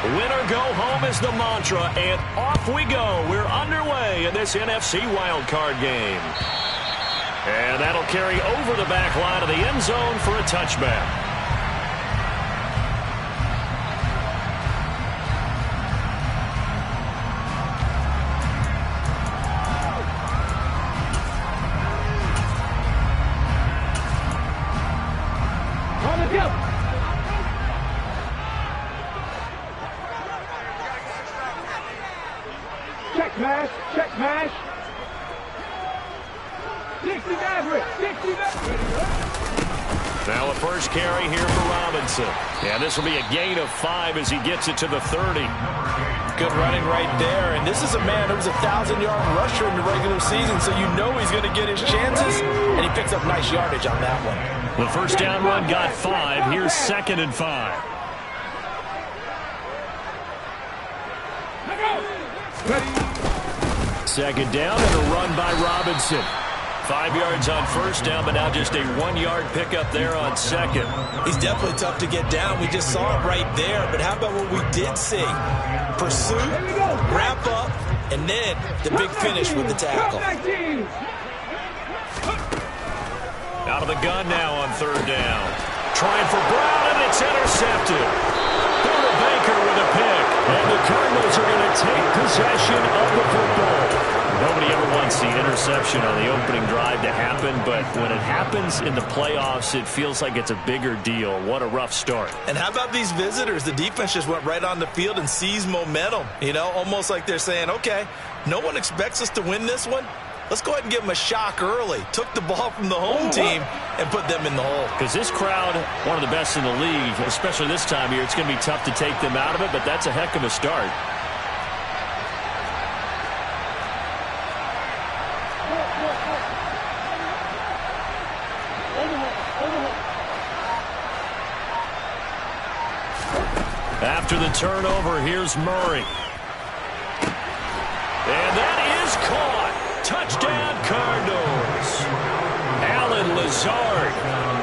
Win or go home is the mantra, and off we go. We're underway in this NFC wildcard game. And that'll carry over the back line of the end zone for a touchback. Check mash, check mash. 60 Maverick, 60 Maverick. Now a first carry here for Robinson. And this will be a gain of 5 as he gets it to the 30. Good running right there. And this is a man who was a 1,000-yard rusher in the regular season, so you know he's going to get his chances. And he picks up nice yardage on that one. The first down run got 5. Here's 2nd and 5. Second down and a run by Robinson. 5 yards on first down, but now just a 1-yard pickup there on second. He's definitely tough to get down. We just saw it right there. But how about what we did see? Pursuit, wrap up, and then the big finish with the tackle. Out of the gun now on third down. Trying for Brown, and it's intercepted. Buda Baker with a pick. And the Cardinals are going to take possession of the football. Nobody ever wants the interception on the opening drive to happen, but when it happens in the playoffs, it feels like it's a bigger deal. What a rough start. And how about these visitors? The defense just went right on the field and seized momentum. You know, almost like they're saying, okay, no one expects us to win this one. Let's go ahead and give them a shock early. Took the ball from the home team and put them in the hole. Because this crowd, one of the best in the league, especially this time of year, it's going to be tough to take them out of it, but that's a heck of a start. After the turnover, here's Murray. And that is caught. Touchdown, Cardinals. Allen Lazard,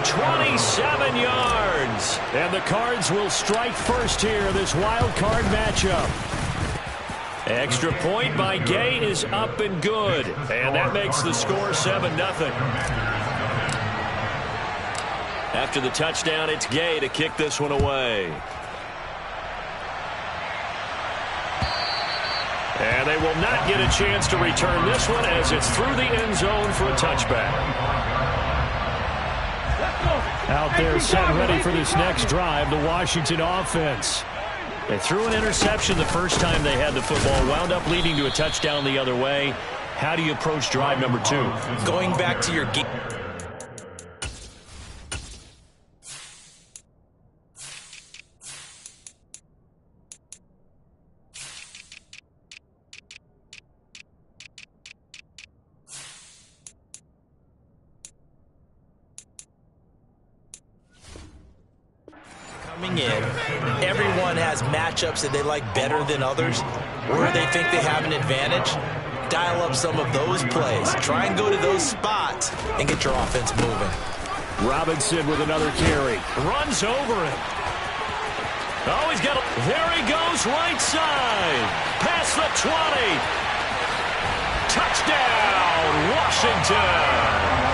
27 yards. And the Cards will strike first here, this wild card matchup. Extra point by Gay is up and good. And that makes the score 7-0. After the touchdown, it's Gay to kick this one away. And they will not get a chance to return this one as it's through the end zone for a touchback. Out there set ready for this next drive, the Washington offense. They threw an interception the first time they had the football, wound up leading to a touchdown the other way. How do you approach drive number 2? Going back to your game. In. Everyone has matchups that they like better than others, where they think they have an advantage. Dial up some of those plays. Try and go to those spots and get your offense moving. Robinson with another carry. Runs over him. Oh, he's got a... There he goes, right side. Past the 20. Touchdown, Washington.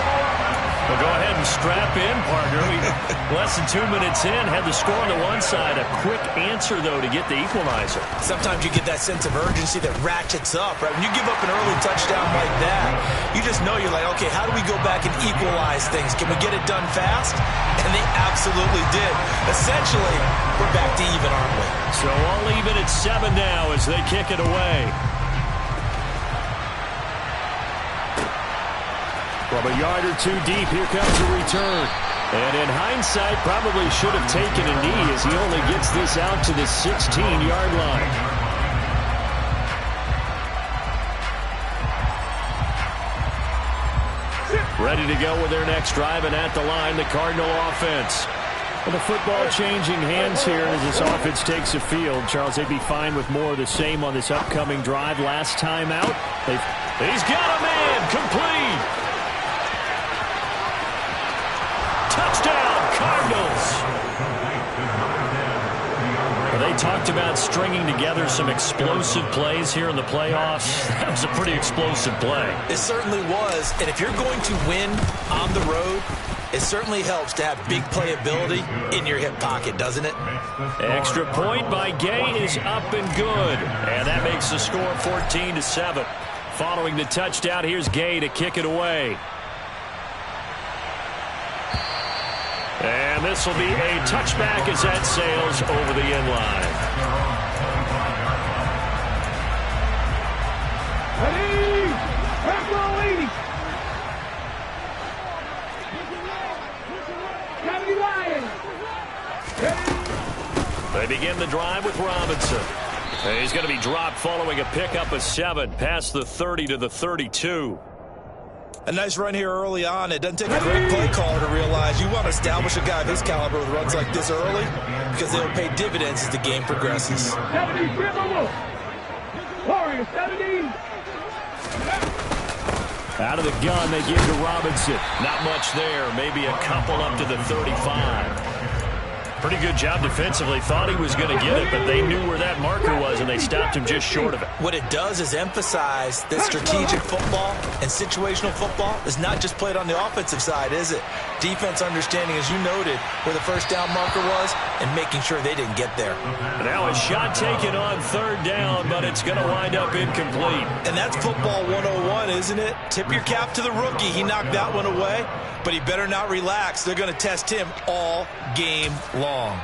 Well, go ahead and strap in, partner. Less than 2 minutes in, had the score on the one side. A quick answer, though, to get the equalizer. Sometimes you get that sense of urgency that ratchets up, right? When you give up an early touchdown like that, you just know you're like, okay, how do we go back and equalize things? Can we get it done fast? And they absolutely did. Essentially, we're back to even, aren't we? So all even at 7 now as they kick it away. From a yard or 2 deep, here comes a return. And in hindsight, probably should have taken a knee as he only gets this out to the 16-yard line. Ready to go with their next drive, and at the line, the Cardinal offense. Well, the football changing hands here as this offense takes the field. Charles, they'd be fine with more of the same on this upcoming drive. Last time out, he's got a man, complete. Touchdown, Cardinals. They talked about stringing together some explosive plays here in the playoffs. That was a pretty explosive play. It certainly was. And if you're going to win on the road, it certainly helps to have big playability in your hip pocket, doesn't it? Extra point by Gay is up and good. And that makes the score 14-7. Following the touchdown, here's Gay to kick it away. And this will be a touchback as that sails over the end line. Ready? Back row 80. Gotta be Lions. They begin the drive with Robinson. And he's going to be dropped following a pickup of 7 past the 30 to the 32. A nice run here early on. It doesn't take a great play caller to realize you want to establish a guy of his caliber with runs like this early because they'll pay dividends as the game progresses. 70, Warriors, 70. Out of the gun, they give to Robinson. Not much there. Maybe a couple up to the 35. Pretty good job defensively. Thought he was going to get it, but they knew where that marker was, and they stopped him just short of it. What it does is emphasize that strategic football and situational football is not just played on the offensive side, is it? Defense understanding, as you noted, where the first down marker was and making sure they didn't get there. Now a shot taken on 3rd down, but it's going to wind up incomplete. And that's football 101, isn't it? Tip your cap to the rookie. He knocked that one away, but he better not relax. They're going to test him all game long.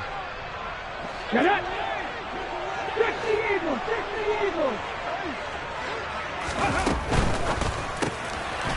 Get it. 60 Eagles, 60 Eagles.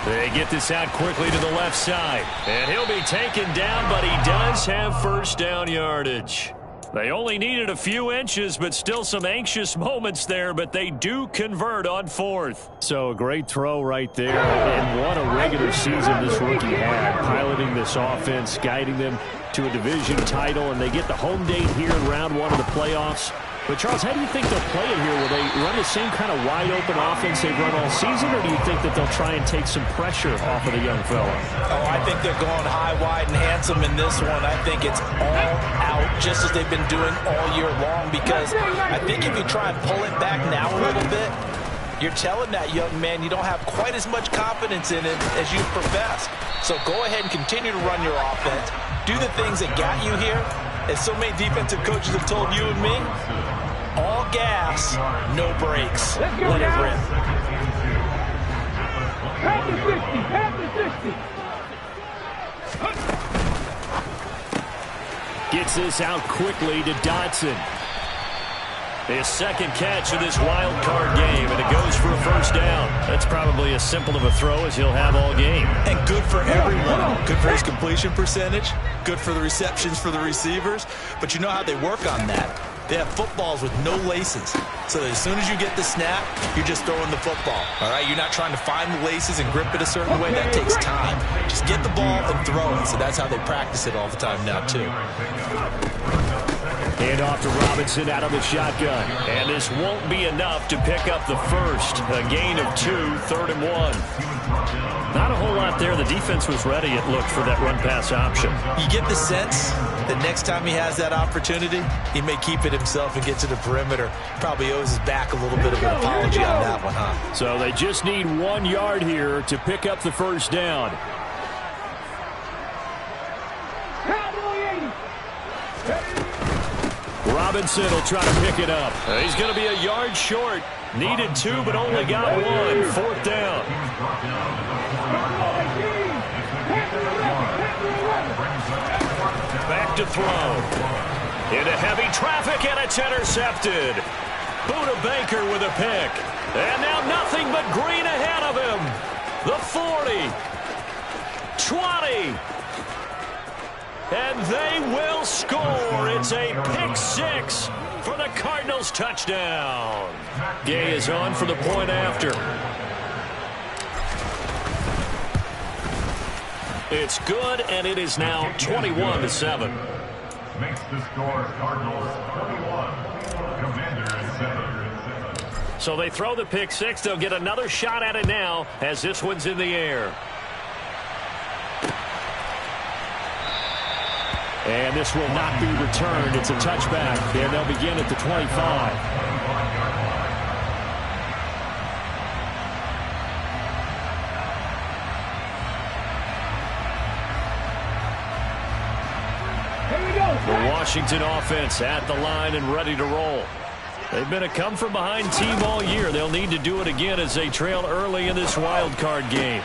They get this out quickly to the left side. And he'll be taken down, but he does have first down yardage. They only needed a few inches, but still some anxious moments there, but they do convert on 4th. So a great throw right there, and what a regular season this rookie had, piloting this offense, guiding them to a division title, and they get the home date here in round 1 of the playoffs. But, Charles, how do you think they'll play it here? Will they run the same kind of wide-open offense they've run all season, or do you think that they'll try and take some pressure off of the young fella? Oh, I think they're going high, wide, and handsome in this one. I think it's all out, just as they've been doing all year long, because I think if you try and pull it back now a little bit, you're telling that young man you don't have quite as much confidence in it as you professed. So go ahead and continue to run your offense. Do the things that got you here. As so many defensive coaches have told you and me, all gas, no brakes. Let it rip. Half the 60, half the 60. Gets this out quickly to Dotson. His second catch of this wild card game, and it goes for a first down. That's probably as simple of a throw as he'll have all game. And good for everyone. Good for his completion percentage. Good for the receptions for the receivers. But you know how they work on that. They have footballs with no laces. So that as soon as you get the snap, you're just throwing the football. All right? You're not trying to find the laces and grip it a certain way. That takes time. Just get the ball and throw it. So that's how they practice it all the time now, too. Hand off to Robinson out of the shotgun. And this won't be enough to pick up the first. A gain of 2, 3rd and 1. Not a whole lot there. The defense was ready, it looked, for that run-pass option. You get the sense that next time he has that opportunity, he may keep it himself and get to the perimeter. Probably owes his back a little bit of an apology on that one, huh? So they just need 1 yard here to pick up the first down. Robinson will try to pick it up. He's going to be a yard short. Needed 2, but only got 1. 4th down. Back to throw. Into heavy traffic, and it's intercepted. Buda Baker with a pick. And now nothing but green ahead of him. The 40. 20. And they will score. It's a pick 6 for the Cardinals touchdown. Gay is on for the point after. It's good, and it is now 21-7. Makes the score Cardinals 31, Commanders 7. So they throw the pick 6. They'll get another shot at it now as this one's in the air. And this will not be returned. It's a touchback, and they'll begin at the 25. The Washington offense at the line and ready to roll. They've been a come-from-behind team all year. They'll need to do it again as they trail early in this wild card game.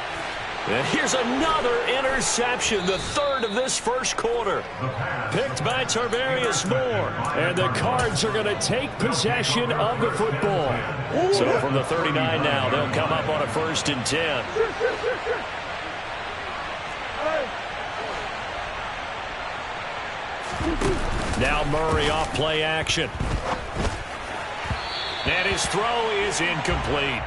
And here's another interception, the third of this first quarter. Picked by Tarvarius Moore. And the Cards are going to take possession of the football. So from the 39 now, they'll come up on a 1st and 10. Now Murray off play action. And his throw is incomplete.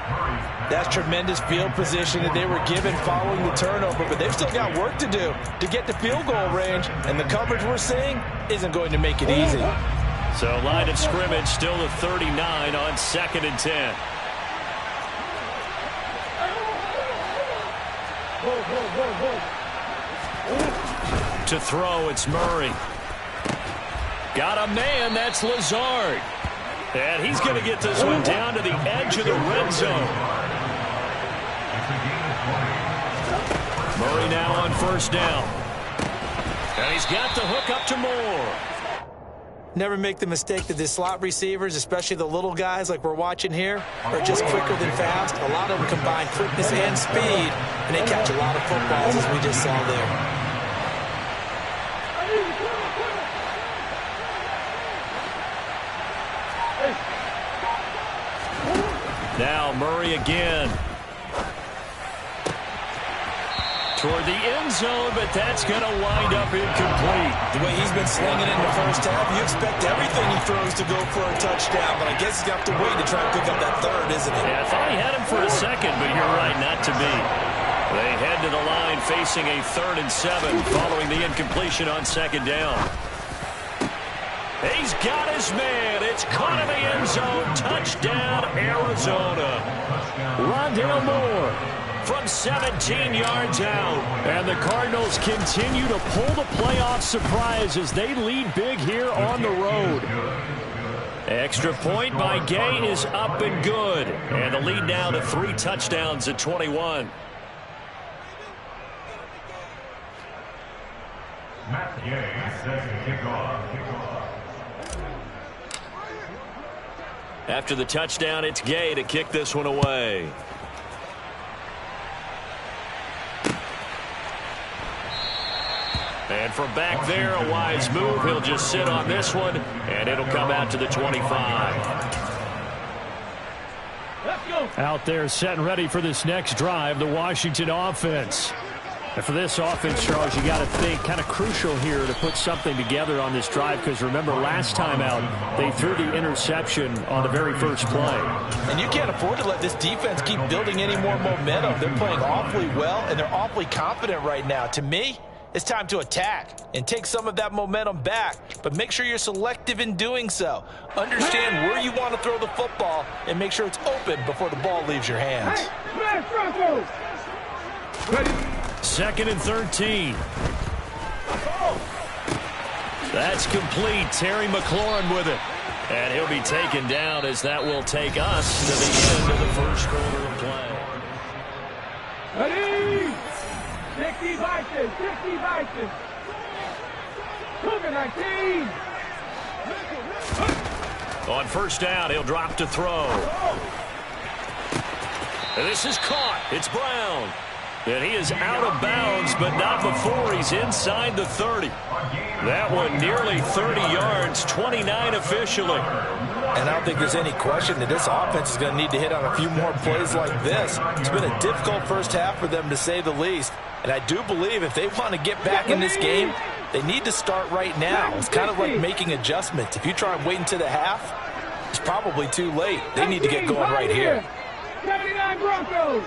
That's tremendous field position that they were given following the turnover, but they've still got work to do to get to field goal range, and the coverage we're seeing isn't going to make it easy. So line of scrimmage still at 39 on 2nd and 10. To throw, it's Murray. Got a man, that's Lazard. And he's going to get this one down to the edge of the red zone. Murray now on 1st down. And he's got the hook up to Moore. Never make the mistake that the slot receivers, especially the little guys like we're watching here, are just quicker than fast. A lot of them combine quickness and speed, and they catch a lot of footballs, as we just saw there. Now Murray again. Toward the end zone, but that's going to wind up incomplete. The way he's been slinging in the first half, you expect everything he throws to go for a touchdown, but I guess he's got to wait to try to pick up that third, isn't he? Yeah, I thought he had him for a second, but you're right, not to be. They head to the line facing a 3rd and 7 following the incompletion on 2nd down. He's got his man. It's caught in the end zone. Touchdown, Arizona. Rondale Moore from 17 yards out. And the Cardinals continue to pull the playoff surprise as they lead big here on the road. Extra point by Gay is up and good. And the lead now to 3 touchdowns at 21. Matt Gay set to kick off. After the touchdown, it's Gay to kick this one away. And from back there, a wise move. He'll just sit on this one, and it'll come out to the 25. Let's go. Out there set and ready for this next drive, the Washington offense. And for this offense, Charles, you got to think kind of crucial here to put something together on this drive, because remember last time out they threw the interception on the very first play. And you can't afford to let this defense keep building any more momentum. They're playing awfully well, and they're awfully confident right now. To me, it's time to attack and take some of that momentum back, but make sure you're selective in doing so. Understand where you want to throw the football and make sure it's open before the ball leaves your hands. Hey, smash Broncos. Ready. 2nd and 13. That's complete. Terry McLaurin with it. And he'll be taken down as that will take us to the end of the first quarter of play. Ready. 60 Vikings. 60 Vikings. Cougar 19. On 1st down, he'll drop to throw. And this is caught. It's Brown. And he is out of bounds, but not before he's inside the 30. That one nearly 30 yards, 29 officially. And I don't think there's any question that this offense is going to need to hit on a few more plays like this. It's been a difficult first half for them, to say the least. And I do believe if they want to get back in this game, they need to start right now. It's kind of like making adjustments. If you try and wait until the half, it's probably too late. They need to get going right here. 79 Broncos.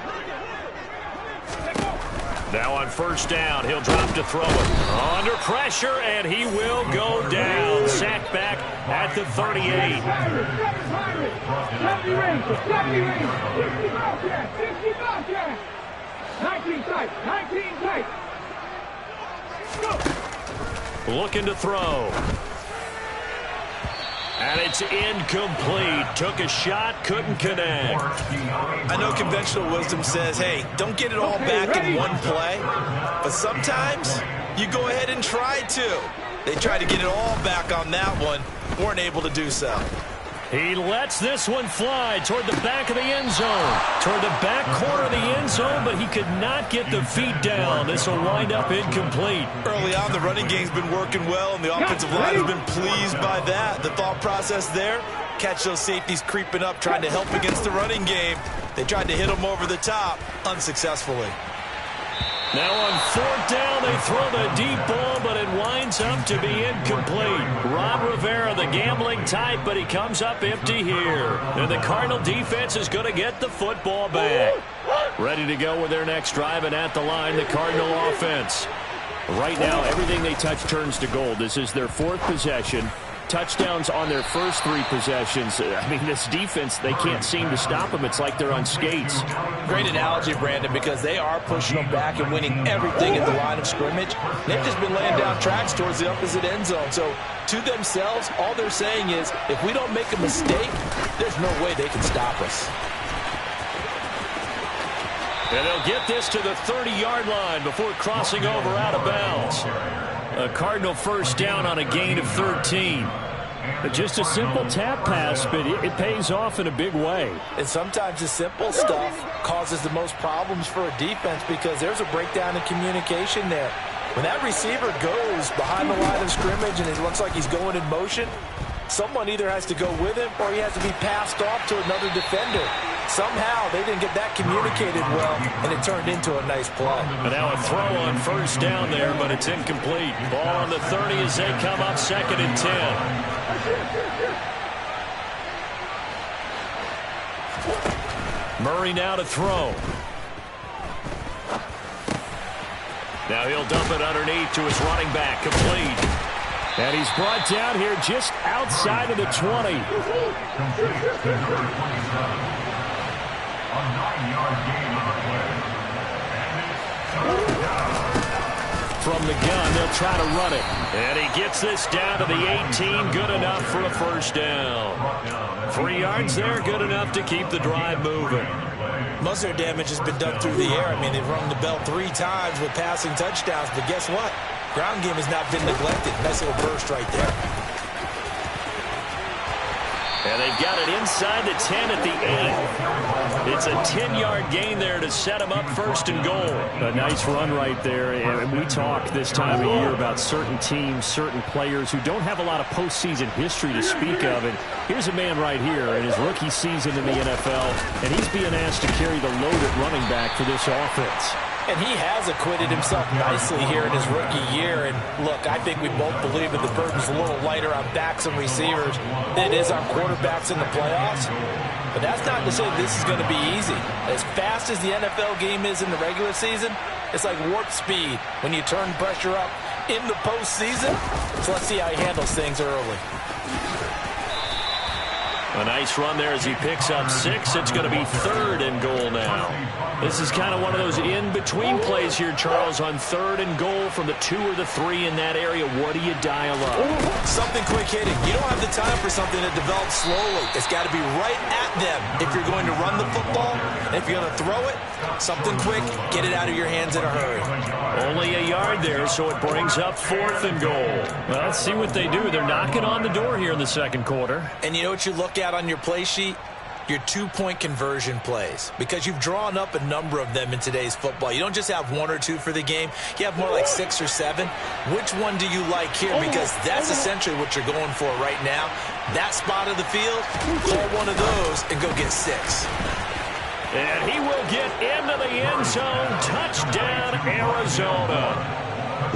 Now on 1st down, he'll drop to throw it. Under pressure, and he will go down. Sacked back at the 38. 70 range. 70 range. 60 Bobcat. 60 Bobcat. 19 tight. 19 tight. Go. looking to throw. And it's incomplete. Took a shot, couldn't connect. I know conventional wisdom says, hey, don't get it all back in one play. But sometimes you go ahead and try to. They tried to get it all back on that one. Weren't able to do so. He lets this one fly toward the back of the end zone. Toward the back corner of the end zone, but he could not get the feet down. This will wind up incomplete. Early on, the running game's been working well, and the offensive line has been pleased by that. The thought process there, catch those safeties creeping up, trying to help against the running game. They tried to hit him over the top, unsuccessfully. Now on fourth down, they throw the deep ball, but it winds up to be incomplete. Ron Rivera, the gambling type, but he comes up empty here. And the Cardinal defense is going to get the football back. Ready to go with their next drive, and at the line, the Cardinal offense. Right now, everything they touch turns to gold. This is their fourth possession. Touchdowns on their first 3 possessions. I mean, this defense, they can't seem to stop them. It's like they're on skates. Great analogy, Brandon, because they are pushing them back and winning everything at the line of scrimmage. They've just been laying down tracks towards the opposite end zone. So, to themselves, all they're saying is, if we don't make a mistake, there's no way they can stop us. And they'll get this to the 30-yard line before crossing over out of bounds. A Cardinal first down on a gain of 13. Just a simple tap pass, but it pays off in a big way. And sometimes the simple stuff causes the most problems for a defense because there's a breakdown in communication there. When that receiver goes behind the line of scrimmage and it looks like he's going in motion, someone either has to go with him or he has to be passed off to another defender. Somehow they didn't get that communicated well, and it turned into a nice play. And now a throw on first down there, but it's incomplete. Ball on the 30 as they come up 2nd and 10. Murray now to throw. Now he'll dump it underneath to his running back, complete. And he's brought down here just outside of the 20. A 9-yard gain on the play. From the gun, they'll try to run it. And he gets this down to the 18. Good enough for a first down. 3 yards there, good enough to keep the drive moving. Most of their damage has been done through the air. I mean, they've rung the bell 3 times with passing touchdowns, but guess what? Ground game has not been neglected. Nice little burst right there. And they've got it inside the 10 at the 8. It's a 10-yard gain there to set them up 1st and goal. A nice run right there. And we talk this time of year about certain teams, certain players who don't have a lot of postseason history to speak of. And here's a man right here in his rookie season in the NFL, and he's being asked to carry the load at running back for this offense. And he has acquitted himself nicely here in his rookie year. And look, I think we both believe that the burden's a little lighter on backs and receivers than it is on quarterbacks in the playoffs. But that's not to say this is going to be easy. As fast as the NFL game is in the regular season, it's like warp speed when you turn pressure up in the postseason. So let's see how he handles things early. A nice run there as he picks up 6. It's going to be 3rd and goal now. This is kind of one of those in-between plays here, Charles, on 3rd and goal from the 2 or the 3 in that area. What do you dial up? Something quick hitting. You don't have the time for something that develops slowly. It's got to be right at them if you're going to run the football. And if you're going to throw it, something quick, get it out of your hands in a hurry. Only a yard there, so it brings up 4th and goal. Well, let's see what they do. They're knocking on the door here in the 2nd quarter. And you know what you look at on your play sheet? Your 2-point conversion plays, because you've drawn up a number of them in today's football. You don't just have 1 or 2 for the game. You have more like 6 or 7. Which one do you like here? Because that's essentially what you're going for right now. That spot of the field, call one of those and go get 6. And he will get into the end zone. Touchdown, Arizona.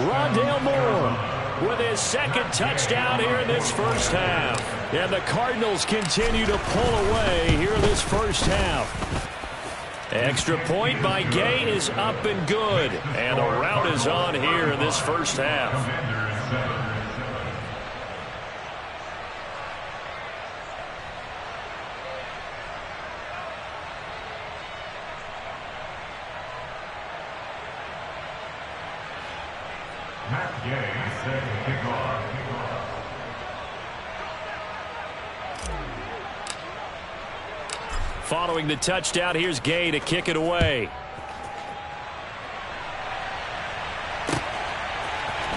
Rondale Moore with his 2nd touchdown here in this first half. And the Cardinals continue to pull away here in this first half. Extra point by Gay is up and good. And the route is on here in this first half. Matt Gay. set to kick off. Following the touchdown, here's Gay to kick it away.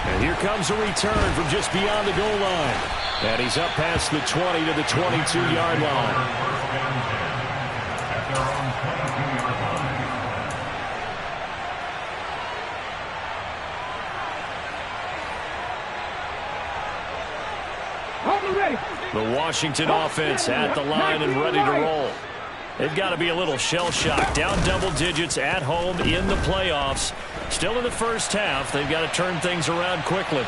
And here comes a return from just beyond the goal line. And he's up past the 20 to the 22-yard line. At their own 22-yard line. The Washington offense at the line and ready to roll. They've got to be a little shell-shocked. Down double digits at home in the playoffs. Still in the first half. They've got to turn things around quickly.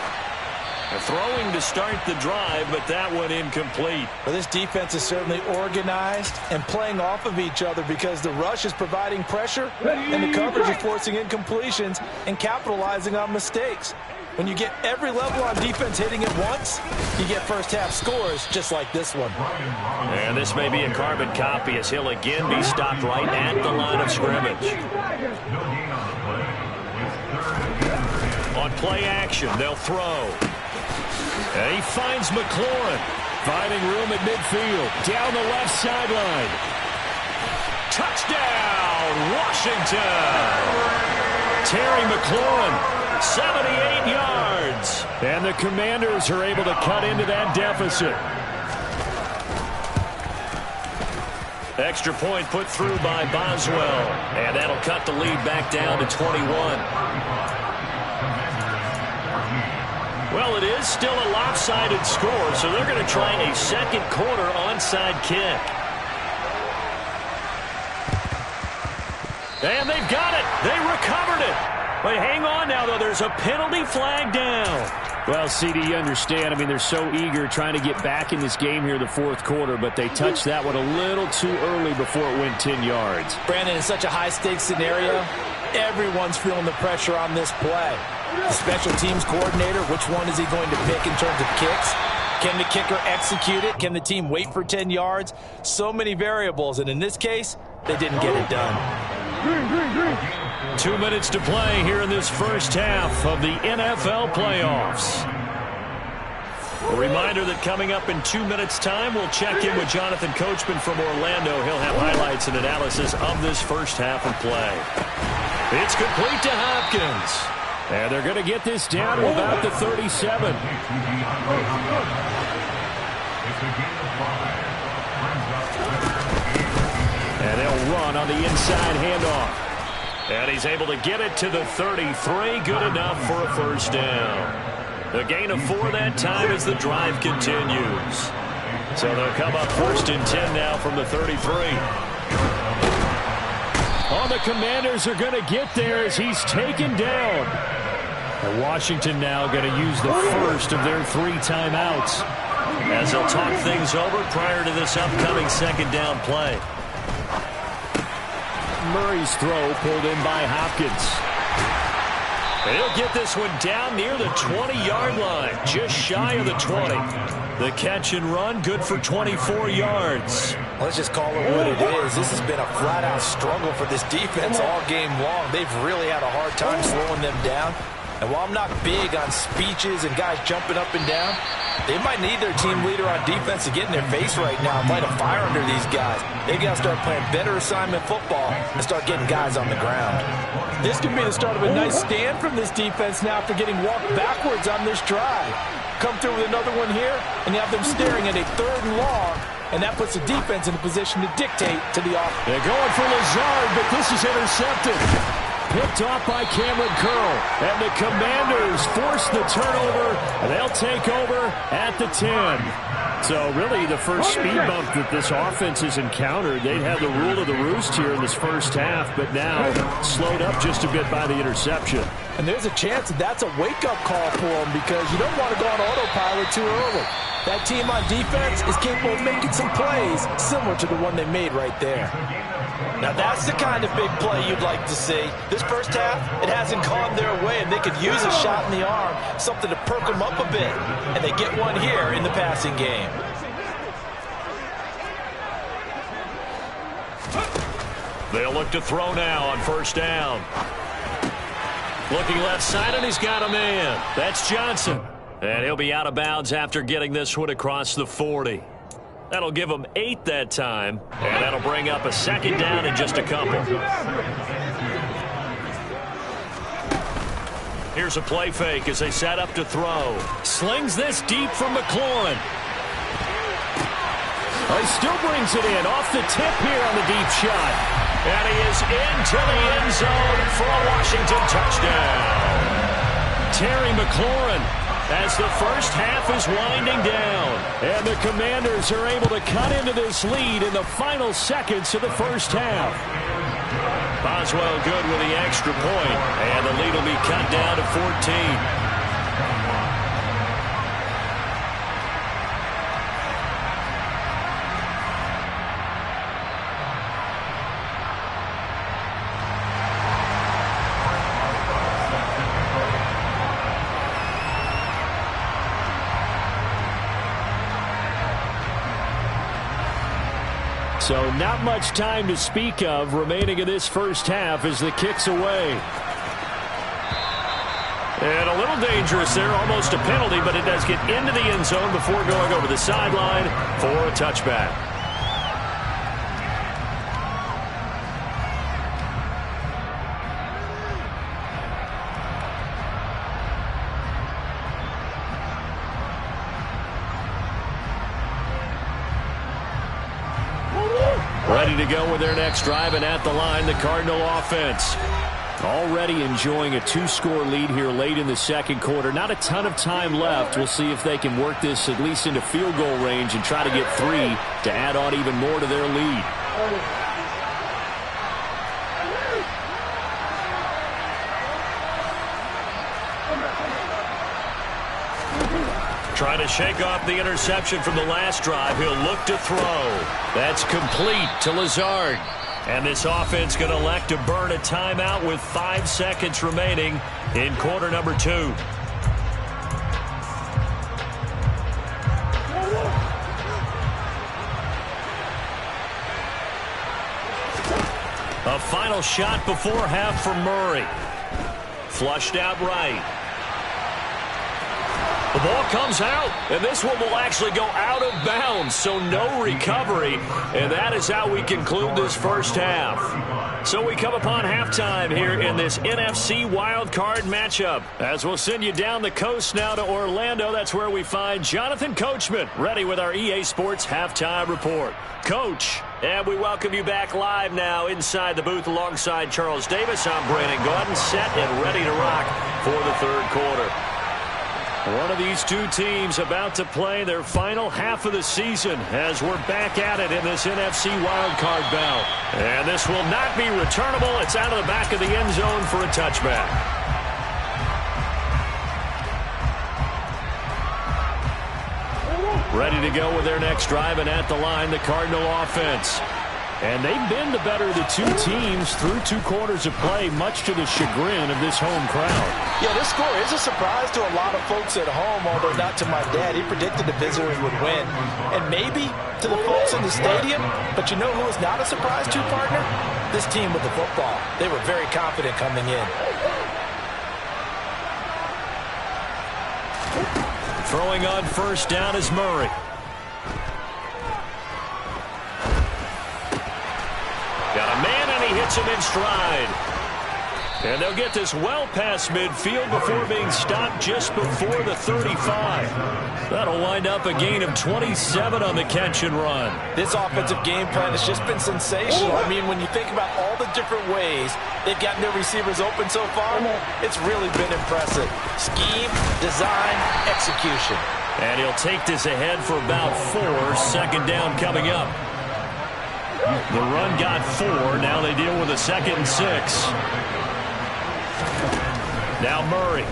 They're throwing to start the drive, but that went incomplete. Well, this defense is certainly organized and playing off of each other because the rush is providing pressure and the coverage is forcing incompletions and capitalizing on mistakes. When you get every level on defense hitting it once, you get first-half scores just like this one. And this may be a carbon copy as he'll again be stopped right at the line of scrimmage. On play action, they'll throw. And he finds McLaurin. Finding room at midfield. Down the left sideline. Touchdown, Washington! Terry McLaurin. 78 yards. And the Commanders are able to cut into that deficit. Extra point put through by Boswell. And that'll cut the lead back down to 21. Well, it is still a lopsided score, so they're going to try a second quarter onside kick. And they've got it. They recovered it. But hang on now, though. There's a penalty flag down. Well, CD, you understand. I mean, they're so eager trying to get back in this game here in the fourth quarter, but they touched that one a little too early before it went 10 yards. Brandon, in such a high-stakes scenario, everyone's feeling the pressure on this play. The special teams coordinator, which one is he going to pick in terms of kicks? Can the kicker execute it? Can the team wait for 10 yards? So many variables, and in this case, they didn't get it done. 2 minutes to play here in this first half of the NFL playoffs. A reminder that coming up in 2 minutes' time, we'll check in with Jonathan Coachman from Orlando. He'll have highlights and analysis of this first half of play. It's complete to Hopkins. And they're going to get this down to about the 37. And they'll run on the inside handoff. And he's able to get it to the 33. Good enough for a first down. The gain of 4 that time as the drive continues. So they'll come up 1st and 10 now from the 33. Oh, the Commanders are going to get there as he's taken down. And Washington now going to use the first of their 3 timeouts as they'll talk things over prior to this upcoming second down play. Murray's throw pulled in by Hopkins. And he'll get this one down near the 20-yard line, just shy of the 20. The catch and run, good for 24 yards. Let's just call it what it is. This has been a flat-out struggle for this defense all game long. They've really had a hard time slowing them down. And while I'm not big on speeches and guys jumping up and down, they might need their team leader on defense to get in their face right now and light a fire under these guys. They got to start playing better assignment football and start getting guys on the ground. This could be the start of a nice stand from this defense now after getting walked backwards on this drive. Come through with another one here, and you have them staring at a 3rd and long, and that puts the defense in a position to dictate to the offense. They're going for Lazard, but this is intercepted. Picked off by Cameron Curl. And the Commanders force the turnover. And they'll take over at the 10. So really the first speed bump that this offense has encountered, they'd had the rule of the roost here in this first half, but now slowed up just a bit by the interception. And there's a chance that that's a wake-up call for them because you don't want to go on autopilot too early. That team on defense is capable of making some plays similar to the one they made right there. Now that's the kind of big play you'd like to see. This first half, it hasn't gone their way, and they could use a shot in the arm, something to perk them up a bit. And they get one here in the passing game. They'll look to throw now on first down. Looking left side, and he's got a man. That's Johnson. And he'll be out of bounds after getting this one across the 40. That'll give him 8 that time, and that'll bring up a second down in just a couple. Here's a play fake as they set up to throw. Slings this deep from McLaurin. Oh, he still brings it in off the tip here on the deep shot. And he is into the end zone for a Washington touchdown. Terry McLaurin as the first half is winding down. And the Commanders are able to cut into this lead in the final seconds of the first half. Boswell good with the extra point. And the lead will be cut down to 14. So not much time to speak of remaining in this first half as the kick's away. And a little dangerous there, almost a penalty, but it does get into the end zone before going over the sideline for a touchback. Ready to go with their next drive, and at the line, the Cardinal offense. Already enjoying a 2-score lead here late in the second quarter. Not a ton of time left. We'll see if they can work this at least into field goal range and try to get 3 to add on even more to their lead. Trying to shake off the interception from the last drive. He'll look to throw. That's complete to Lazard. And this offense going to elect to burn a timeout with 5 seconds remaining in quarter number 2. A final shot before half for Murray. Flushed out right. The ball comes out, and this one will actually go out of bounds, so no recovery. And that is how we conclude this first half. So we come upon halftime here in this NFC wildcard matchup. As we'll send you down the coast now to Orlando, that's where we find Jonathan Coachman, ready with our EA Sports Halftime Report. Coach, and we welcome you back live now inside the booth alongside Charles Davis. I'm Brandon Gaudin, set and ready to rock for the third quarter. One of these two teams about to play their final half of the season as we're back at it in this NFC wildcard bout. And this will not be returnable. It's out of the back of the end zone for a touchback. Ready to go with their next drive, and at the line, the Cardinal offense. And they've been the better of the two teams through 2 quarters of play, much to the chagrin of this home crowd. Yeah, this score is a surprise to a lot of folks at home, although not to my dad. He predicted the visitors would win. And maybe to the folks in the stadium, but you know who is not a surprise to, partner? This team with the football. They were very confident coming in. Throwing on first down is Murray. Got a man, and he hits him in stride. And they'll get this well past midfield before being stopped just before the 35. That'll wind up a gain of 27 on the catch and run. This offensive game plan has just been sensational. I mean, when you think about all the different ways they've gotten their receivers open so far, it's really been impressive. Scheme, design, execution. And he'll take this ahead for about 4. Second down coming up. The run got 4. Now they deal with a 2nd and 6. Now Murray.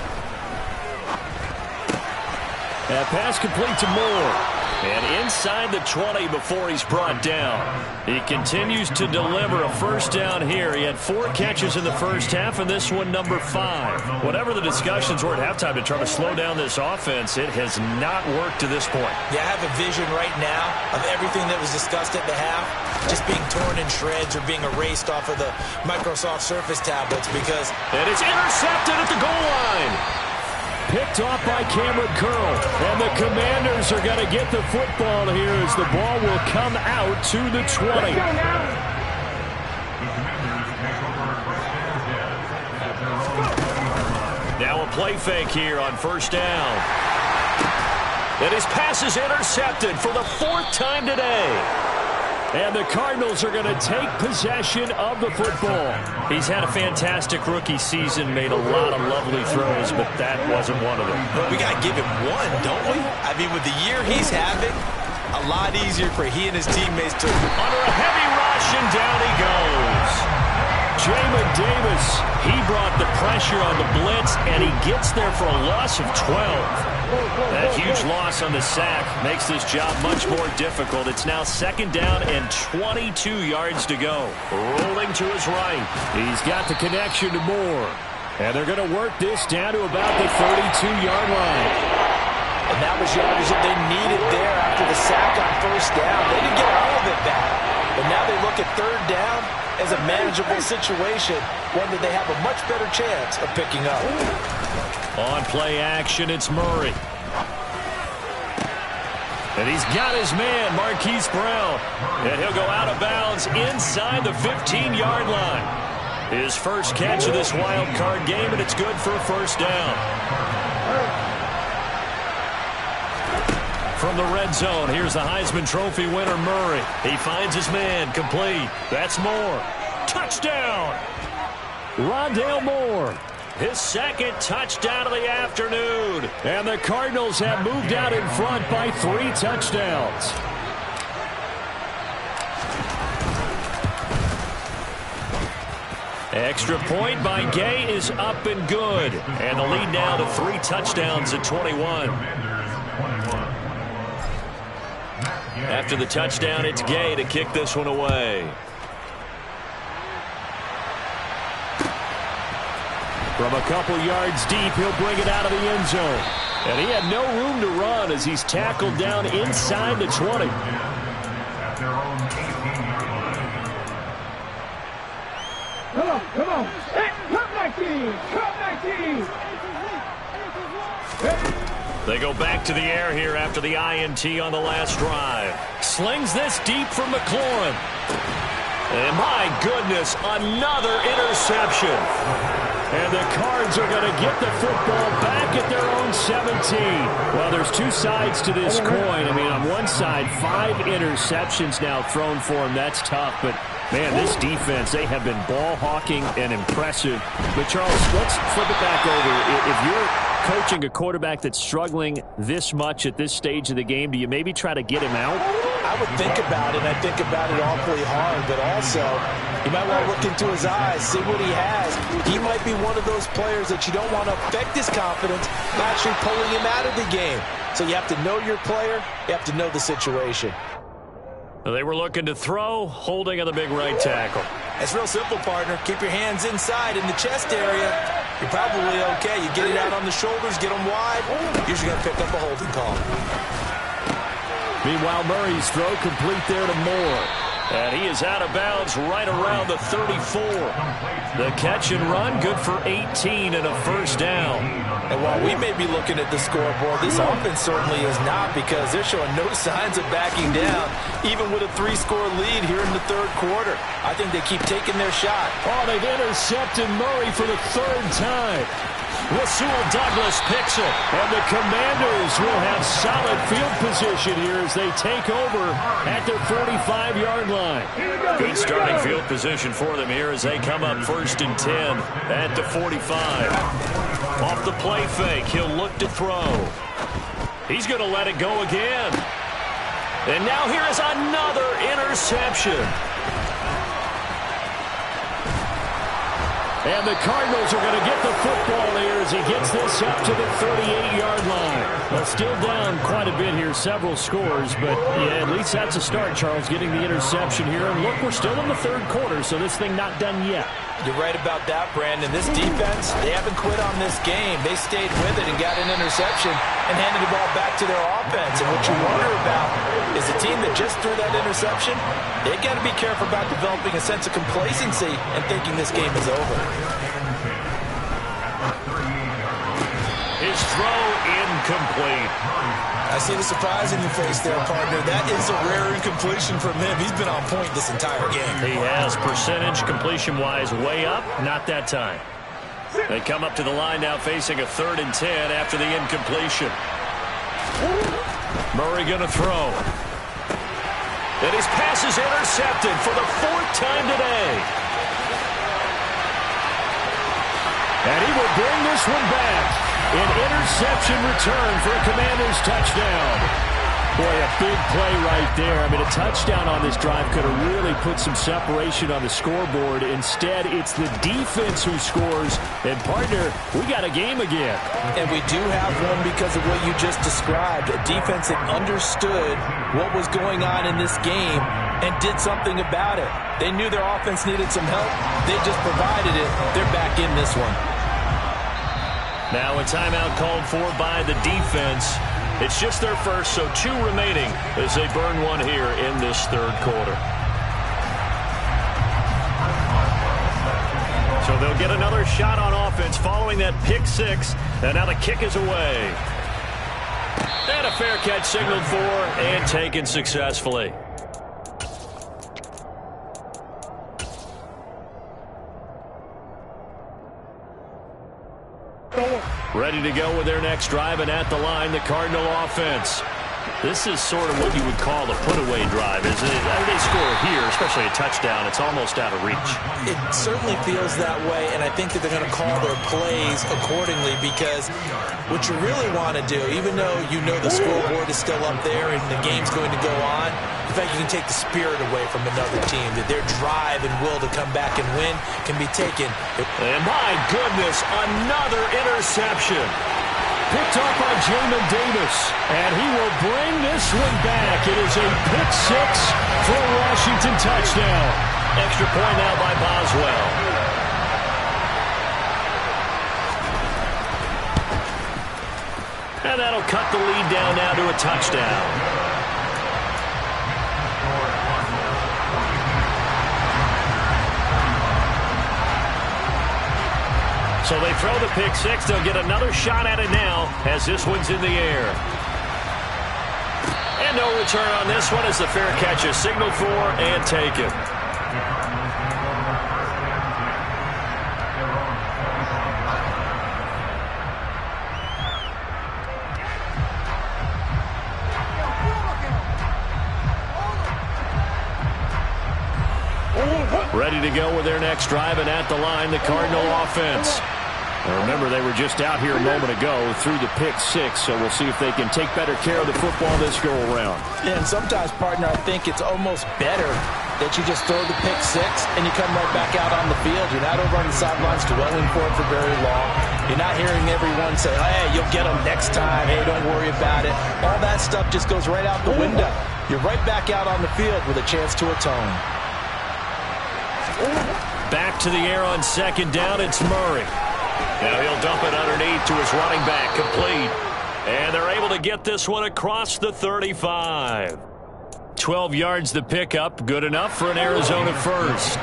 That pass complete to Moore. And inside the 20 before he's brought down. He continues to deliver a first down here. He had 4 catches in the first half, and this one number 5. Whatever the discussions were at halftime to try to slow down this offense, it has not worked to this point. Yeah, I have a vision right now of everything that was discussed at the half just being torn in shreds or being erased off of the Microsoft Surface tablets because... And it's intercepted at the goal line. Picked off by Cameron Curl. And the Commanders are going to get the football here as the ball will come out to the 20. Now a play fake here on first down. And his pass is intercepted for the 4th time today. And the Cardinals are going to take possession of the football. He's had a fantastic rookie season, made a lot of lovely throws, but that wasn't one of them. But we got to give him one, don't we? I mean, with the year he's having, a lot easier for he and his teammates to... Under a heavy rush, and down he goes. Jamin Davis, he brought the pressure on the blitz, and he gets there for a loss of 12. That huge loss on the sack makes this job much more difficult. It's now 2nd down and 22 yards to go. Rolling to his right. He's got the connection to Moore. And they're going to work this down to about the 32-yard line. And that was yardage that they needed there after the sack on first down. They didn't get all of it back. But now they look at 3rd down as a manageable situation, one that they have a much better chance of picking up. On play action, it's Murray. And he's got his man, Marquise Brown. And he'll go out of bounds inside the 15-yard line. His first catch of this wild card game, and it's good for a first down. From the red zone, here's the Heisman Trophy winner, Murray. He finds his man, complete. That's Moore. Touchdown! Rondale Moore. His 2nd touchdown of the afternoon. And the Cardinals have moved out in front by 3 touchdowns. Extra point by Gay is up and good. And the lead now to 3 touchdowns at 21. After the touchdown, it's Gay to kick this one away. From a couple yards deep, he'll bring it out of the end zone. And he had no room to run as he's tackled down inside the 20. Come on. Hey, come 19. They go back to the air here after the INT on the last drive. Slings this deep for McLaurin. And my goodness, another interception. And the Cards are going to get the football back at their own 17. Well, there's 2 sides to this coin. I mean, on one side, 5 interceptions now thrown for him. That's tough. But, man, this defense, they have been ball hawking and impressive. But, Charles, let's flip it back over. If you're coaching a quarterback that's struggling this much at this stage of the game, do you maybe try to get him out? I would think about it, and I think about it awfully hard, but also you might want to look into his eyes, see what he has. He might be one of those players that you don't want to affect his confidence by actually pulling him out of the game. So you have to know your player, you have to know the situation. They were looking to throw, holding on the big right tackle. It's real simple, partner. Keep your hands inside in the chest area. You're probably okay. You get it out on the shoulders, get them wide. Usually going to pick up a holding call. Meanwhile, Murray's throw complete there to Moore. And he is out of bounds right around the 34. The catch and run, good for 18 and a first down. And while we may be looking at the scoreboard, this offense certainly is not, because they're showing no signs of backing down, even with a 3-score lead here in the 3rd quarter. I think they keep taking their shot. Oh, they've intercepted Murray for the 3rd time. Rasul Douglas picks it, and the Commanders will have solid field position here as they take over at their 45-yard line. Good starting field position for them here as they come up 1st and 10 at the 45. Off the play fake, he'll look to throw. He's going to let it go again. And now here is another interception. And the Cardinals are going to get the football here as he gets this up to the 38-yard line. Well, still down quite a bit here, several scores, but yeah, at least that's a start, Charles, getting the interception here. And look, we're still in the third quarter, so this thing not done yet. You're right about that, Brandon. This defense, they haven't quit on this game. They stayed with it and got an interception and handed the ball back to their offense. And what you wonder about is the team that just threw that interception, they got to be careful about developing a sense of complacency and thinking this game is over. His throw incomplete. I see the surprise in your face there, partner. That is a rare incompletion from him. He's been on point this entire game. He has, percentage completion-wise way up, not that time. They come up to the line now facing a 3rd and 10 after the incompletion. Murray going to throw. And his pass is intercepted for the 4th time today. And he will bring this one back. An interception return for a Commanders touchdown. Boy, a big play right there. I mean, a touchdown on this drive could have really put some separation on the scoreboard. Instead, it's the defense who scores. And, partner, we got a game again. And we do have one because of what you just described. A defense that understood what was going on in this game and did something about it. They knew their offense needed some help. They just provided it. They're back in this one. Now a timeout called for by the defense. It's just their first, so 2 remaining as they burn one here in this 3rd quarter. So they'll get another shot on offense following that pick 6. And now the kick is away. And a fair catch signaled for and taken successfully. Ready to go with their next drive, and at the line, the Cardinal offense. This is sort of what you would call a put-away drive, isn't it? I mean, they score here, especially a touchdown. It's almost out of reach. It certainly feels that way, and I think that they're going to call their plays accordingly because what you really want to do, even though you know the scoreboard is still up there and the game's going to go on, in fact, you can take the spirit away from another team, that their drive and will to come back and win can be taken. And my goodness, another interception. Picked off by Jamin Davis, and he will bring this one back. It is a pick 6 for a Washington touchdown. Extra point now by Boswell. And that'll cut the lead down now to a touchdown. So they throw the pick 6. They'll get another shot at it now as this one's in the air. And no return on this one as the fair catch is signaled for and taken. Ready to go with their next drive, and at the line, the Cardinal offense. Now remember, they were just out here a moment ago through the pick 6, so we'll see if they can take better care of the football this go-around. Yeah, and sometimes, partner, I think it's almost better that you just throw the pick 6 and you come right back out on the field. You're not over on the sidelines dwelling for it for very long. You're not hearing everyone say, hey, you'll get them next time. Hey, don't worry about it. All that stuff just goes right out the window. You're right back out on the field with a chance to atone. Back to the air on 2nd down, it's Murray. Now he'll dump it underneath to his running back, complete. And they're able to get this one across the 35. 12 yards the pickup, good enough for an Arizona first.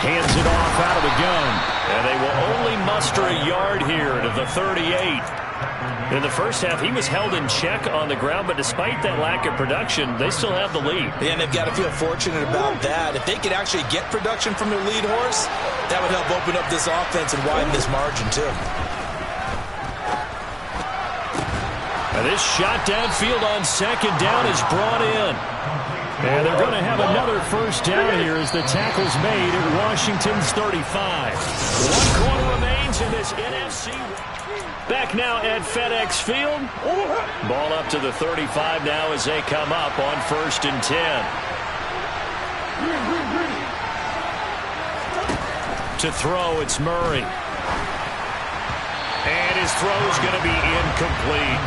Hands it off out of the gun. And they will only muster a yard here to the 38. In the first half, he was held in check on the ground, but despite that lack of production, they still have the lead. Yeah, and they've got to feel fortunate about that. If they could actually get production from their lead horse, that would help open up this offense and widen this margin, too. And this shot downfield on 2nd down is brought in. And they're going to have another first down here as the tackle's made at Washington's 35. 1 quarter remains in this NFC. Back now at FedEx Field. Ball up to the 35 now as they come up on 1st and 10. To throw, it's Murray. And his throw's going to be incomplete.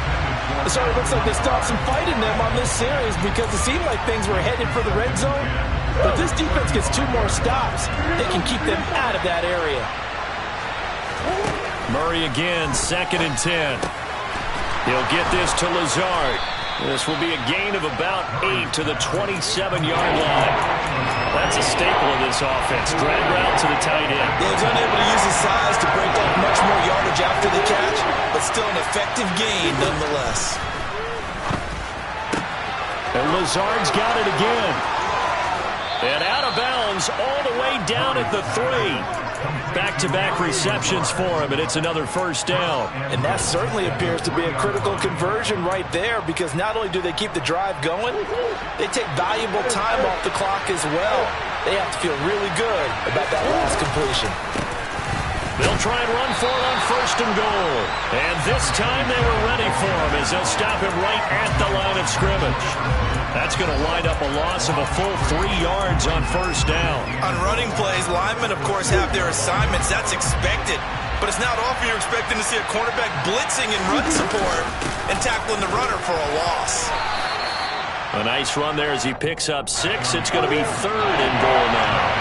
So it looks like they stopped some fight in them on this series because it seemed like things were headed for the red zone. But this defense gets 2 more stops. They can keep them out of that area. Murray again, 2nd and 10. He'll get this to Lazard. This will be a gain of about 8 to the 27-yard line. That's a staple of this offense. Drag route to the tight end. He was unable to use his size to break up much more yardage after the catch, but still an effective gain nonetheless. And Lazard's got it again. And out of bounds all the way down at the 3. Back-to-back receptions for him, and it's another first down. And that certainly appears to be a critical conversion right there, because not only do they keep the drive going, they take valuable time off the clock as well. They have to feel really good about that last completion. They'll try and run for it on 1st and goal. And this time they were ready for him as they'll stop him right at the line of scrimmage. That's going to wind up a loss of a full 3 yards on 1st down. On running plays, linemen, of course, have their assignments. That's expected. But it's not often you're expecting to see a cornerback blitzing in run support and tackling the runner for a loss. A nice run there as he picks up 6. It's going to be 3rd and goal now.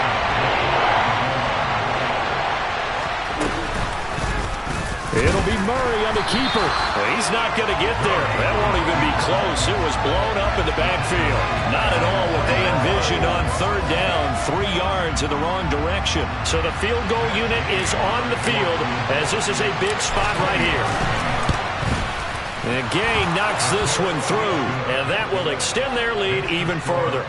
It'll be Murray on the keeper. Well, he's not going to get there. That won't even be close. It was blown up in the backfield. Not at all what they envisioned on 3rd down. 3 yards in the wrong direction. So the field goal unit is on the field as this is a big spot right here. And Gay knocks this one through, and that will extend their lead even further.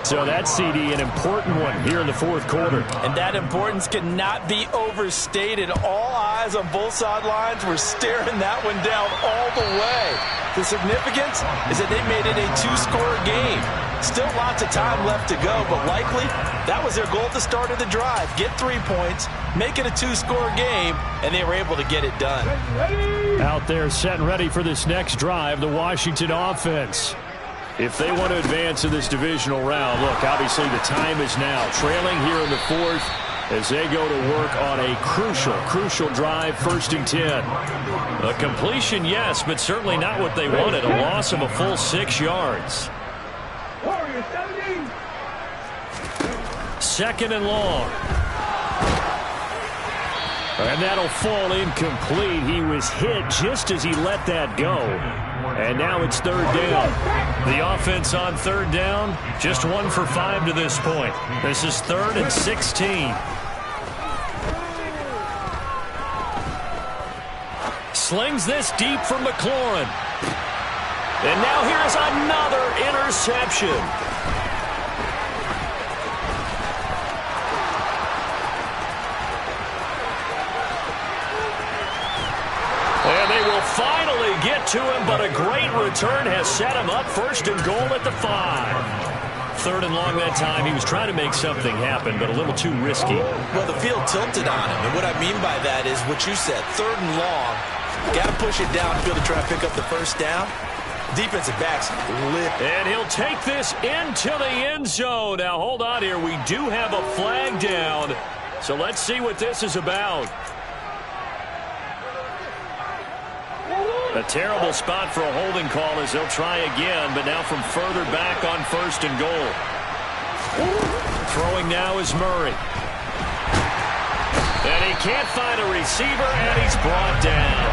So that CD, an important one here in the 4th quarter. And that importance cannot be overstated. All eyes on both sidelines were staring that one down all the way. The significance is that they made it a 2-score game. Still lots of time left to go, but likely that was their goal at the start of the drive. Get 3 points, make it a 2-score game, and they were able to get it done. Out there set and ready for this next drive, the Washington offense. If they want to advance in this divisional round, look, obviously the time is now. Trailing here in the 4th as they go to work on a crucial drive, 1st and 10. A completion, yes, but certainly not what they wanted. A loss of a full 6 yards. 2nd and long. And that'll fall incomplete. He was hit just as he let that go. And now it's 3rd down. The offense on 3rd down, just 1 for 5 to this point. This is 3rd and 16. Slings this deep from McLaurin. And now here's another interception. And they will finally get to him, but a great return has set him up. 1st and goal at the 5. 3rd and long that time. He was trying to make something happen, but a little too risky. Well, the field tilted on him, and what I mean by that is what you said, 3rd and long. Got to push it downfield to try and pick up the 1st down. Defensive backs lit. And he'll take this into the end zone. Now, hold on here. We do have a flag down, so let's see what this is about. A terrible spot for a holding call as they'll try again, but now from further back on 1st and goal. Throwing now is Murray. And he can't find a receiver, and he's brought down.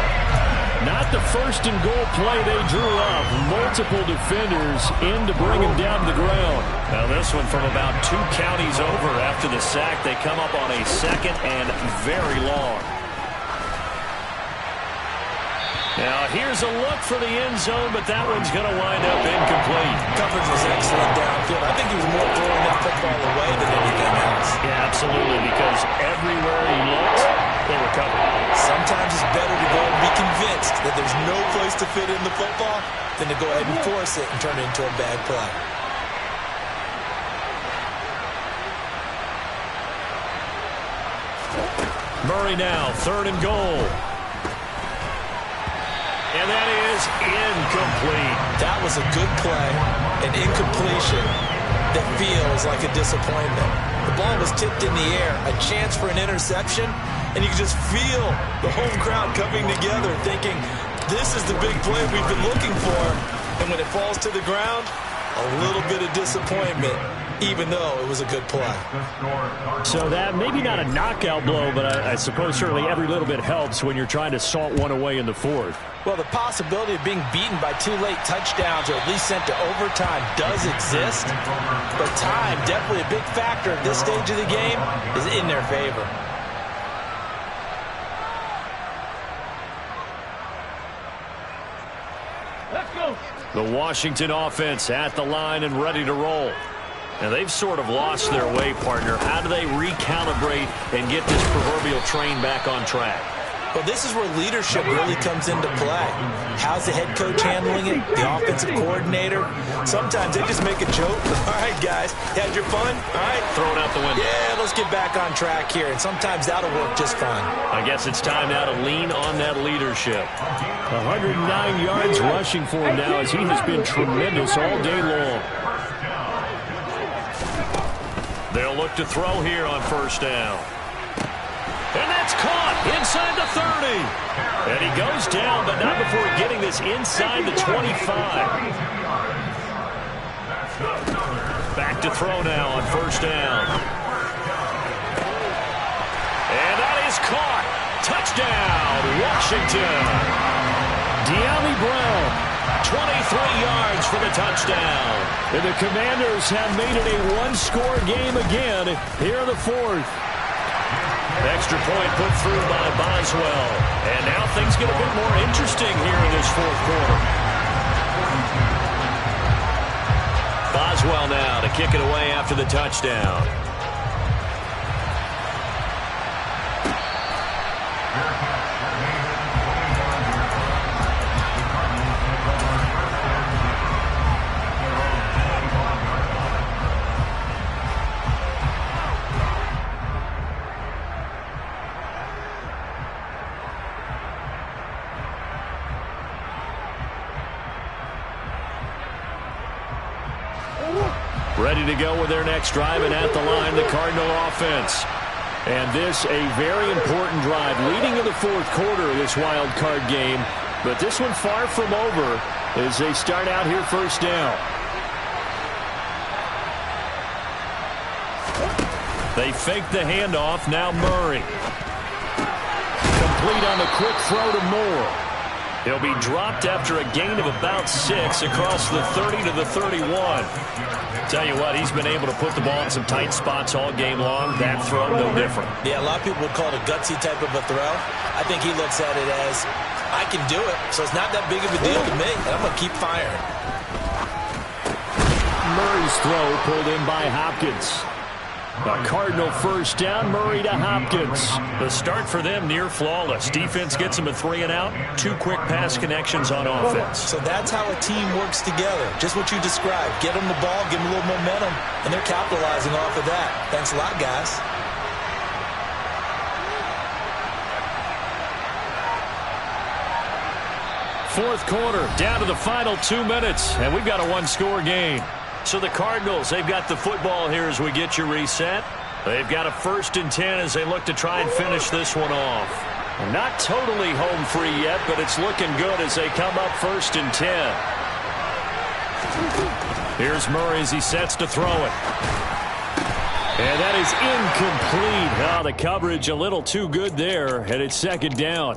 Not the 1st and goal play they drew up. Multiple defenders in to bring him down to the ground. Now this one from about 2 counties over after the sack. They come up on a 2nd and very long. Now, here's a look for the end zone, but that one's going to wind up incomplete. Coverage was excellent downfield. I think he was more throwing that football away than anything else. Yeah, absolutely, because everywhere he looked, they were covered. Sometimes it's better to go and be convinced that there's no place to fit in the football than to go ahead and force it and turn it into a bad play. Murray now, 3rd and goal. And that is incomplete. That was a good play, an incompletion. that feels like a disappointment. The ball was tipped in the air, a chance for an interception, and you can just feel the home crowd coming together thinking, this is the big play we've been looking for. And when it falls to the ground, a little bit of disappointment, even though it was a good play. So that maybe not a knockout blow, but I suppose certainly every little bit helps when you're trying to salt one away in the fourth. Well, the possibility of being beaten by 2 late touchdowns or at least sent to overtime does exist, but time, definitely a big factor at this stage of the game, is in their favor. Let's go. The Washington offense at the line and ready to roll. And they've sort of lost their way, partner. How do they recalibrate and get this proverbial train back on track? Well, this is where leadership really comes into play. How's the head coach handling it? The offensive coordinator? Sometimes they just make a joke. All right, guys, had your fun? All right. Throw it out the window. Yeah, let's get back on track here. And sometimes that'll work just fine. I guess it's time now to lean on that leadership. 109 yards rushing for him now as he has been tremendous all day long. They'll look to throw here on first down. And that's caught inside the 30. And he goes down, but not before getting this inside the 25. Back to throw now on first down. And that is caught. Touchdown, Washington. De'Ami Brown, 23 yards for the touchdown. And the Commanders have made it a one-score game again here in the fourth. Extra point put through by Boswell. And now things get a bit more interesting here in this fourth quarter. Boswell now to kick it away after the touchdown. Ready to go with their next drive, and at the line, the Cardinal offense. And this a very important drive leading to the fourth quarter of this wild card game. But this one far from over as they start out here first down. They fake the handoff. Now Murray. Complete on the quick throw to Moore. He'll be dropped after a gain of about 6 across the 30 to the 31. Tell you what, he's been able to put the ball in some tight spots all game long. That throw, no different. Yeah, a lot of people would call it a gutsy type of a throw. I think he looks at it as, I can do it, so it's not that big of a deal to me, and I'm going to keep firing. Murray's throw pulled in by Hopkins. A Cardinal first down, Murray to Hopkins. The start for them near flawless. Defense gets them a 3 and out. 2 quick pass connections on offense. So that's how a team works together. Just what you described. Get them the ball, give them a little momentum, and they're capitalizing off of that. Thanks a lot, guys. Fourth quarter, down to the final 2 minutes, and we've got a one-score game. So the Cardinals, they've got the football here as we get you reset. They've got a 1st and 10 as they look to try and finish this one off. Not totally home free yet, but it's looking good as they come up 1st and 10. Here's Murray as he sets to throw it. And that is incomplete. Oh, the coverage a little too good there, and it's 2nd down.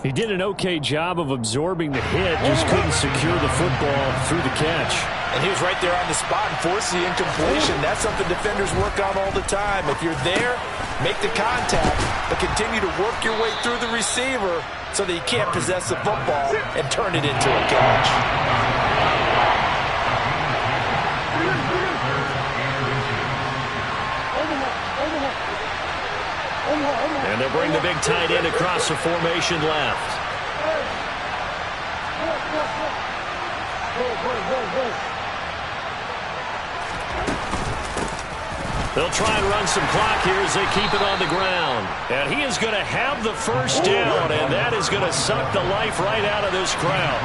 He did an okay job of absorbing the hit, just couldn't secure the football through the catch. And he was right there on the spot and forced the incompletion. That's something defenders work on all the time. If you're there, make the contact, but continue to work your way through the receiver so that you can't possess the football and turn it into a catch. And they'll bring the big tight end across the formation left. They'll try and run some clock here as they keep it on the ground. And he is going to have the first down, and that is going to suck the life right out of this crowd.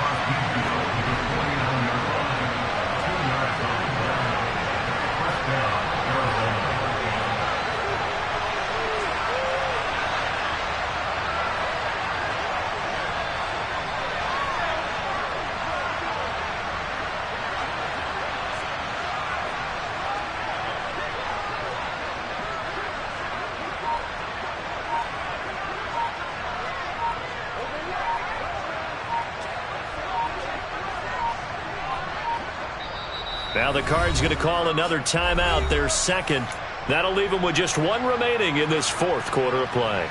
Now the Cards going to call another timeout, their second. That'll leave them with just one remaining in this fourth quarter of play.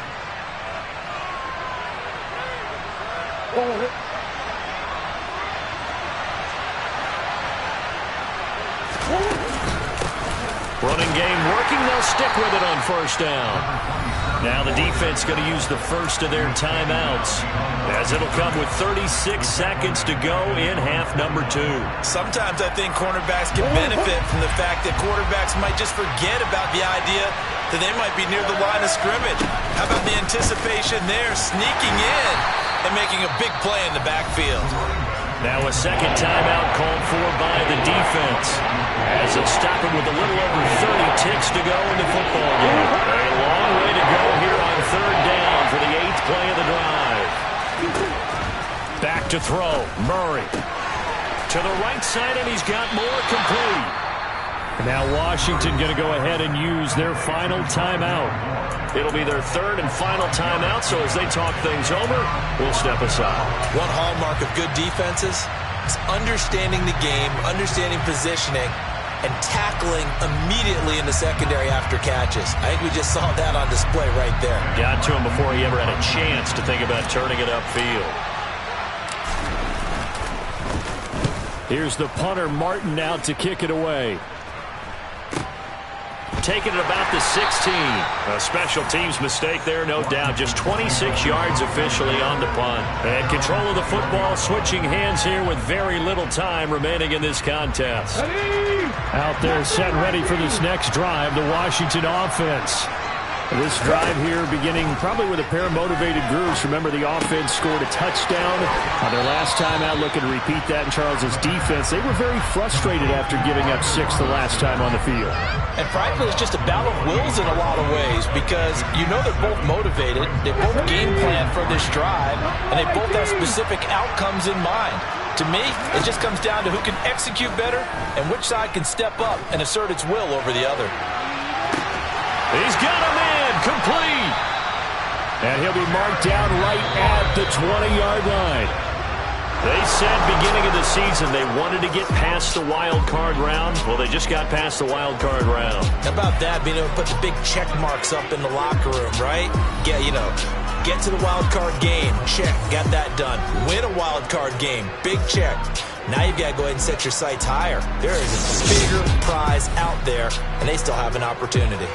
Running game working. They'll stick with it on first down. Now the defense going to use the first of their timeouts, as it'll come with 36 seconds to go in half number 2. Sometimes I think cornerbacks can benefit from the fact that quarterbacks might just forget about the idea that they might be near the line of scrimmage. How about the anticipation there, sneaking in and making a big play in the backfield? Now a second timeout called for by the defense, as they'll stop it with a little over 30 ticks to go in the football game. A long way to go here on third down for the 8th play of the drive. Back to throw. Murray to the right side, and he's got more, complete. Now Washington going to go ahead and use their final timeout. It'll be their third and final timeout, so as they talk things over, we'll step aside. One hallmark of good defenses is understanding the game, understanding positioning, and tackling immediately in the secondary after catches. I think we just saw that on display right there. Got to him before he ever had a chance to think about turning it upfield. Here's the punter, Martin, out to kick it away. Taking it about the 16. A special teams mistake there, no doubt. Just 26 yards officially on the punt. And control of the football, switching hands here with very little time remaining in this contest. Out there set ready for this next drive, the Washington offense. This drive here beginning probably with a pair of motivated groups. Remember, the offense scored a touchdown on their last time out, looking to repeat that in Charles's defense. They were very frustrated after giving up 6 the last time on the field. And frankly, it's just a battle of wills in a lot of ways, because you know they're both motivated, they both game plan for this drive, and they both have specific outcomes in mind. To me, it just comes down to who can execute better and which side can step up and assert its will over the other. He's got him in, complete. And he'll be marked down right at the 20-yard line. They said beginning of the season they wanted to get past the wild card round. Well, they just got past the wild card round. How about that, being able to put the big check marks up in the locker room, right? Yeah, you know, get to the wild card game, check, got that done. Win a wild card game, big check. Now you've got to go ahead and set your sights higher. There is a bigger prize out there, and they still have an opportunity.